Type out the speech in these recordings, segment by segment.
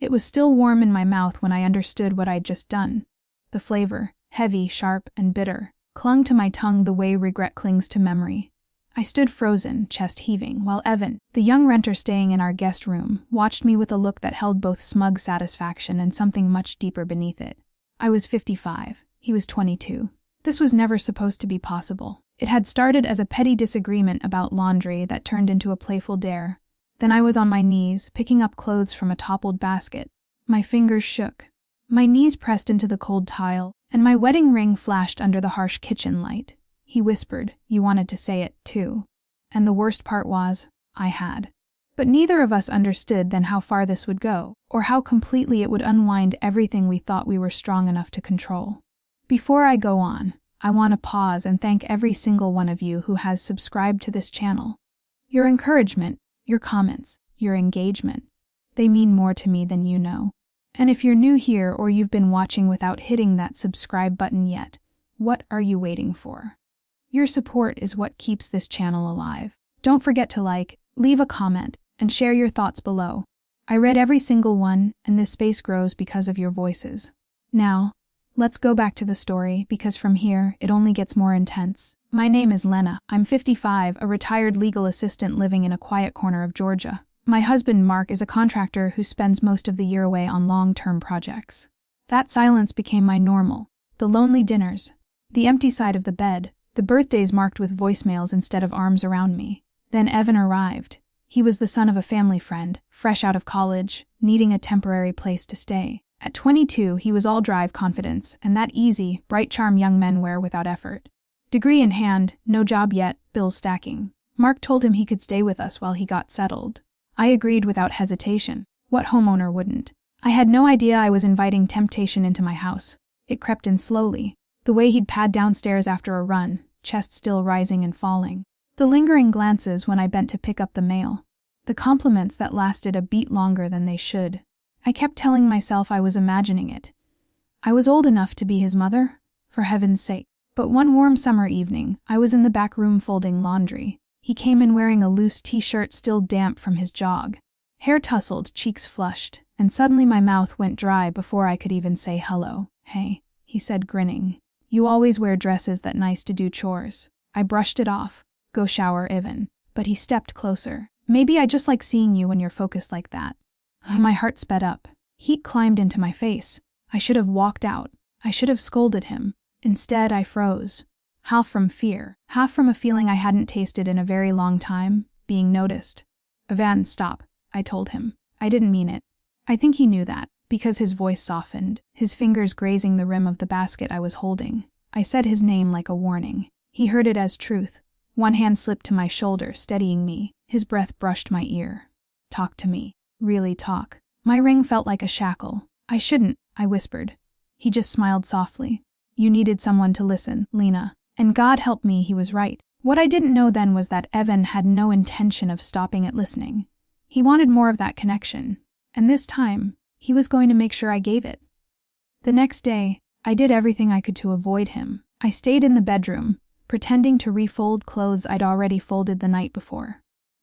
It was still warm in my mouth when I understood what I'd just done. The flavor, heavy, sharp, and bitter, clung to my tongue the way regret clings to memory. I stood frozen, chest heaving, while Evan, the young renter staying in our guest room, watched me with a look that held both smug satisfaction and something much deeper beneath it. I was 55. He was 22. This was never supposed to be possible. It had started as a petty disagreement about laundry that turned into a playful dare. Then I was on my knees, picking up clothes from a toppled basket. My fingers shook. My knees pressed into the cold tile, and my wedding ring flashed under the harsh kitchen light. He whispered, "You wanted to say it, too." And the worst part was, I had. But neither of us understood then how far this would go, or how completely it would unwind everything we thought we were strong enough to control. Before I go on, I want to pause and thank every single one of you who has subscribed to this channel. Your encouragement, your comments, your engagement, they mean more to me than you know. And if you're new here or you've been watching without hitting that subscribe button yet, what are you waiting for? Your support is what keeps this channel alive. Don't forget to like, leave a comment, and share your thoughts below. I read every single one, and this space grows because of your voices. Now, let's go back to the story, because from here, it only gets more intense. My name is Lena. I'm 55, a retired legal assistant living in a quiet corner of Georgia. My husband, Mark, is a contractor who spends most of the year away on long-term projects. That silence became my normal. The lonely dinners, the empty side of the bed, the birthdays marked with voicemails instead of arms around me. Then Evan arrived. He was the son of a family friend, fresh out of college, needing a temporary place to stay. At 22, he was all drive confidence, and that easy, bright charm young men wear without effort. Degree in hand, no job yet, bills stacking. Mark told him he could stay with us while he got settled. I agreed without hesitation. What homeowner wouldn't? I had no idea I was inviting temptation into my house. It crept in slowly. The way he'd pad downstairs after a run, chest still rising and falling. The lingering glances when I bent to pick up the mail. The compliments that lasted a beat longer than they should. I kept telling myself I was imagining it. I was old enough to be his mother, for heaven's sake. But one warm summer evening, I was in the back room folding laundry. He came in wearing a loose t-shirt still damp from his jog. Hair tousled, cheeks flushed, and suddenly my mouth went dry before I could even say hello. "Hey," he said, grinning. "You always wear dresses that nice to do chores." I brushed it off. "Go shower, Ivan." But he stepped closer. "Maybe I just like seeing you when you're focused like that." My heart sped up. Heat climbed into my face. I should have walked out. I should have scolded him. Instead, I froze. Half from fear, half from a feeling I hadn't tasted in a very long time, being noticed. "Ivan, stop," I told him. I didn't mean it. I think he knew that, because his voice softened, his fingers grazing the rim of the basket I was holding. I said his name like a warning. He heard it as truth. One hand slipped to my shoulder, steadying me. His breath brushed my ear. "Talk to me. Really talk." My ring felt like a shackle. "I shouldn't," I whispered. He just smiled softly. "You needed someone to listen, Lena." And God help me, he was right. What I didn't know then was that Evan had no intention of stopping at listening. He wanted more of that connection. And this time, he was going to make sure I gave it. The next day, I did everything I could to avoid him. I stayed in the bedroom, pretending to refold clothes I'd already folded the night before.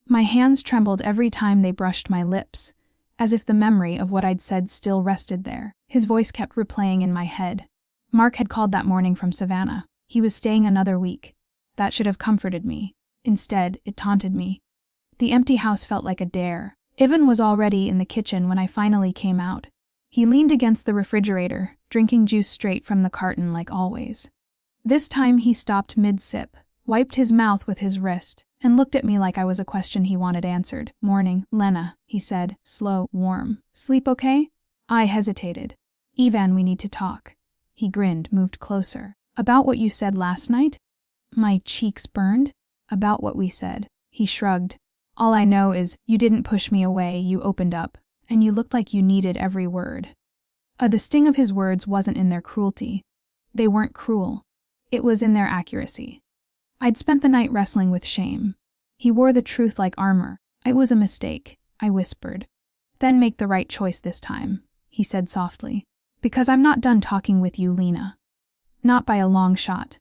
My hands trembled every time they brushed my lips, as if the memory of what I'd said still rested there. His voice kept replaying in my head. Mark had called that morning from Savannah. He was staying another week. That should have comforted me. Instead, it taunted me. The empty house felt like a dare. Ivan was already in the kitchen when I finally came out. He leaned against the refrigerator, drinking juice straight from the carton like always. This time he stopped mid-sip, wiped his mouth with his wrist, and looked at me like I was a question he wanted answered. "Morning, Lena," he said, slow, warm. "Sleep okay?" I hesitated. "Ivan, we need to talk." He grinned, moved closer. "About what you said last night?" My cheeks burned. "About what we said." He shrugged. "All I know is you didn't push me away, you opened up, and you looked like you needed every word." The sting of his words wasn't in their cruelty. They weren't cruel. It was in their accuracy. I'd spent the night wrestling with shame. He wore the truth like armor. "It was a mistake," I whispered. "Then make the right choice this time," he said softly. "Because I'm not done talking with you, Lena. Not by a long shot."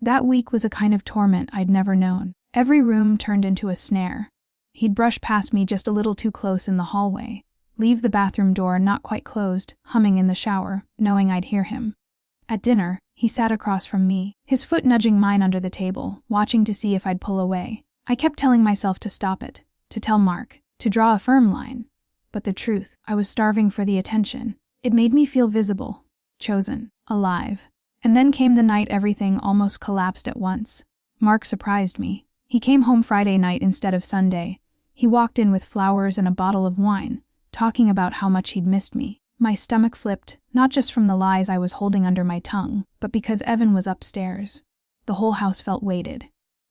That week was a kind of torment I'd never known. Every room turned into a snare. He'd brush past me just a little too close in the hallway, leave the bathroom door not quite closed, humming in the shower, knowing I'd hear him. At dinner, he sat across from me, his foot nudging mine under the table, watching to see if I'd pull away. I kept telling myself to stop it, to tell Mark, to draw a firm line. But the truth, I was starving for the attention. It made me feel visible, chosen, alive. And then came the night everything almost collapsed at once. Mark surprised me. He came home Friday night instead of Sunday. He walked in with flowers and a bottle of wine, talking about how much he'd missed me. My stomach flipped, not just from the lies I was holding under my tongue, but because Evan was upstairs. The whole house felt weighted.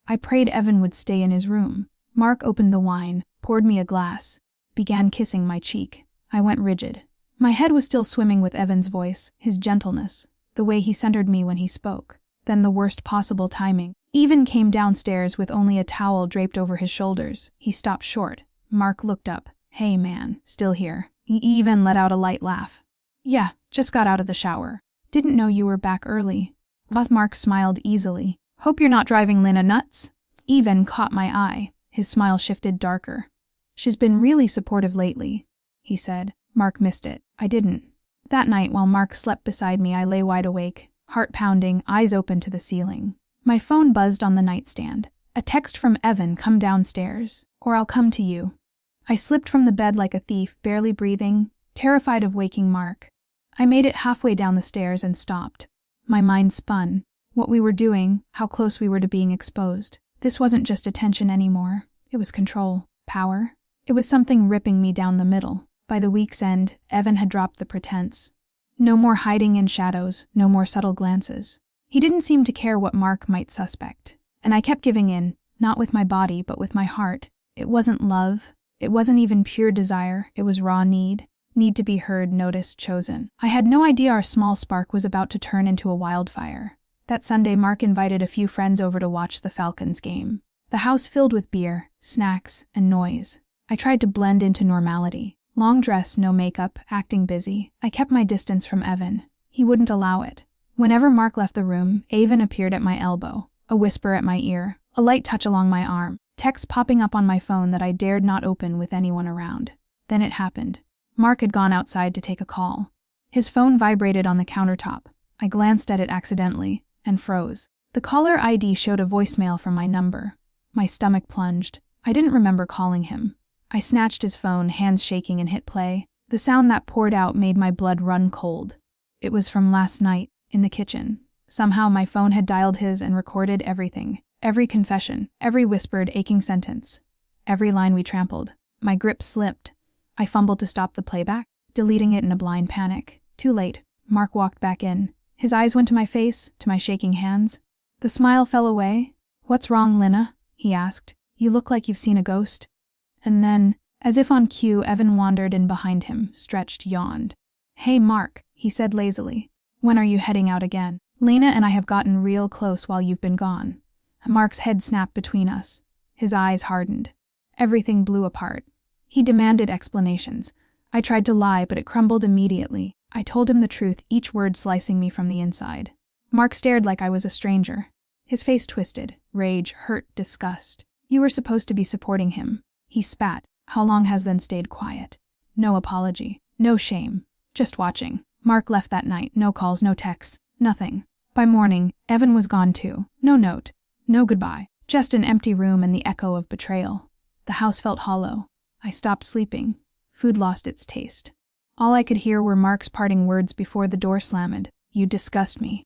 I prayed Evan would stay in his room. Mark opened the wine, poured me a glass, began kissing my cheek. I went rigid. My head was still swimming with Evan's voice, his gentleness, the way he centered me when he spoke. Then the worst possible timing. Evan came downstairs with only a towel draped over his shoulders. He stopped short. Mark looked up. "Hey man, still here." He even let out a light laugh. "Yeah, just got out of the shower. Didn't know you were back early." Mark smiled easily. "Hope you're not driving Lena nuts?" Even caught my eye. His smile shifted darker. "She's been really supportive lately," he said. Mark missed it. I didn't. That night, while Mark slept beside me, I lay wide awake, heart pounding, eyes open to the ceiling. My phone buzzed on the nightstand. A text from Evan: "Come downstairs, or I'll come to you." I slipped from the bed like a thief, barely breathing, terrified of waking Mark. I made it halfway down the stairs and stopped. My mind spun. What we were doing, how close we were to being exposed. This wasn't just attention anymore. It was control, power. It was something ripping me down the middle. By the week's end, Evan had dropped the pretense. No more hiding in shadows, no more subtle glances. He didn't seem to care what Mark might suspect. And I kept giving in, not with my body, but with my heart. It wasn't love. It wasn't even pure desire. It was raw need. Need to be heard, noticed, chosen. I had no idea our small spark was about to turn into a wildfire. That Sunday, Mark invited a few friends over to watch the Falcons game. The house filled with beer, snacks, and noise. I tried to blend into normality. Long dress, no makeup, acting busy. I kept my distance from Evan. He wouldn't allow it. Whenever Mark left the room, Evan appeared at my elbow, a whisper at my ear, a light touch along my arm, texts popping up on my phone that I dared not open with anyone around. Then it happened. Mark had gone outside to take a call. His phone vibrated on the countertop. I glanced at it accidentally and froze. The caller ID showed a voicemail from my number. My stomach plunged. I didn't remember calling him. I snatched his phone, hands shaking, and hit play. The sound that poured out made my blood run cold. It was from last night, in the kitchen. Somehow my phone had dialed his and recorded everything. Every confession, every whispered, aching sentence, every line we trampled. My grip slipped. I fumbled to stop the playback, deleting it in a blind panic. Too late. Mark walked back in. His eyes went to my face, to my shaking hands. The smile fell away. "What's wrong, Lena?" he asked. "You look like you've seen a ghost." And then, as if on cue, Evan wandered in behind him, stretched, yawned. "Hey, Mark," he said lazily. "When are you heading out again? Lena and I have gotten real close while you've been gone." Mark's head snapped between us. His eyes hardened. Everything blew apart. He demanded explanations. I tried to lie, but it crumbled immediately. I told him the truth, each word slicing me from the inside. Mark stared like I was a stranger. His face twisted. Rage, hurt, disgust. "You were supposed to be supporting him." He spat. "How long has then stayed quiet?" No apology. No shame. Just watching. Mark left that night. No calls, no texts. Nothing. By morning, Evan was gone too. No note. No goodbye. Just an empty room and the echo of betrayal. The house felt hollow. I stopped sleeping. Food lost its taste. All I could hear were Mark's parting words before the door slammed. "You disgust me."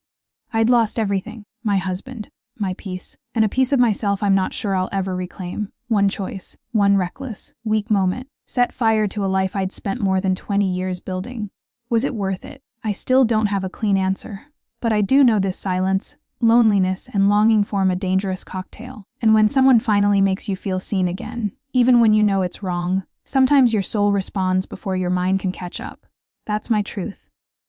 I'd lost everything. My husband. My peace. And a piece of myself I'm not sure I'll ever reclaim. One choice. One reckless, weak moment. Set fire to a life I'd spent more than 20 years building. Was it worth it? I still don't have a clean answer. But I do know this silence, loneliness, and longing form a dangerous cocktail. And when someone finally makes you feel seen again, even when you know it's wrong, sometimes your soul responds before your mind can catch up. That's my truth.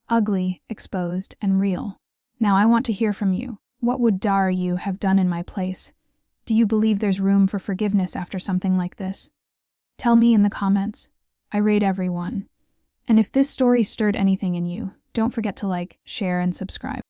Ugly, exposed, and real. Now I want to hear from you. What would you have done in my place? Do you believe there's room for forgiveness after something like this? Tell me in the comments. I rate everyone. And if this story stirred anything in you, don't forget to like, share, and subscribe.